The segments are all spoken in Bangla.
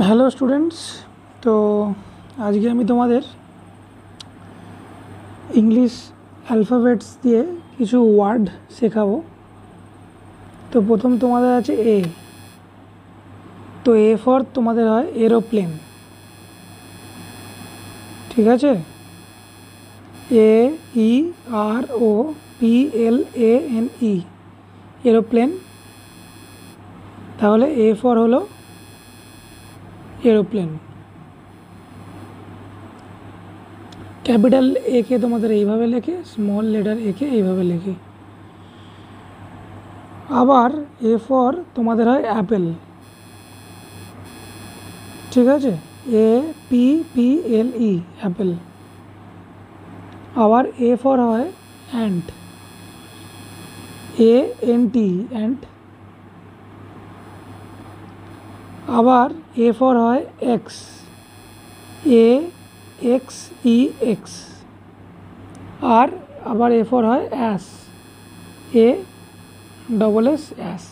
Hello students. তো আজকে আমি তোমাদের ইংলিশ অ্যালফাবেটস দিয়ে কিছু ওয়ার্ড শেখাবো। তো প্রথম তোমাদের আছে এ। তো এ ফর তোমাদের হয় এরোপ্লেন, ঠিক আছে? A E R O P L A N E, aeroplane. তাহলে এ ফর হলো এরোপ্লেন। ক্যাপিটাল এ কে তোমাদের এইভাবে লেখে, স্মল লেটার এ কে এইভাবে লেখে। আবার এ ফর তোমাদের হয় অ্যাপেল, ঠিক আছে? A P P L E, apple. আবার এ ফর হয় ant, A N T, ant. আবার এ ফর হয় axe, A X E axe. আর আবার এ ফর হয় ass, A double S, ass.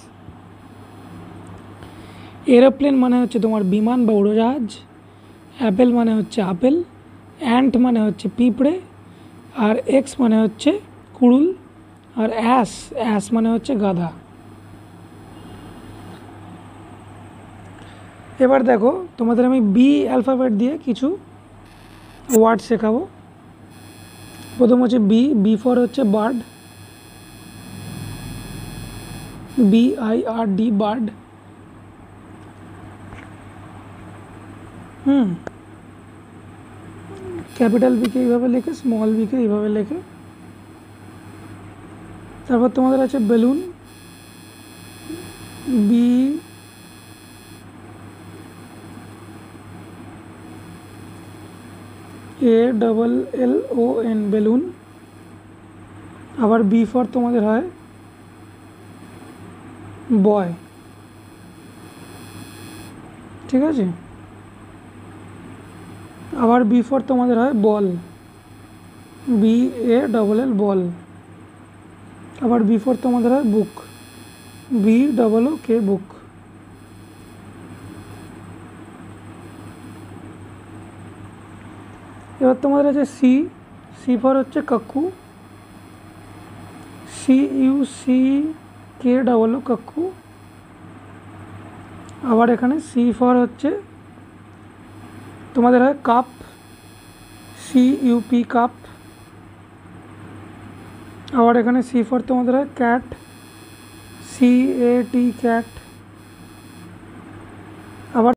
Aeroplane মানে হচ্ছে তোমার বিমান বা উড়োজাহাজ, অ্যাপেল মানে হচ্ছে আপেল, অ্যান্ট মানে হচ্ছে পিঁপড়ে, আর এক্স মানে হচ্ছে কুড়ুল, আর অ্যাস, অ্যাস মানে হচ্ছে গাধা। এবার দেখো তোমাদের আমি বি অ্যালফাবেট দিয়ে কিছু ওয়ার্ড শেখাবো। প্রথম হচ্ছে বি। বি ফর হচ্ছে বার্ড, BIRD, বার্ড। ক্যাপিটাল বিকে এইভাবে লেখে, স্মল বিকে এইভাবে লেখে। তারপর তোমাদের আছে বেলুন, বি ALLON, বেলুন। আবার বি ফর তোমাদের হয় বয়, ঠিক আছে? আবার বি ফর তোমাদের হয় বল, BALL, বল। আবার বি ফর তোমাদের হয় বুক, BOOK, বুক। এবার তোমাদের আছে সি। সি ফর হচ্ছে কাক্কু, CUCK, কাক্কু। আবার এখানে সি ফর হচ্ছে তোমাদের হয় কাপ, CUP, কাপ। আবার এখানে সি ফর তোমাদের হয় ক্যাট, CAT, ক্যাট।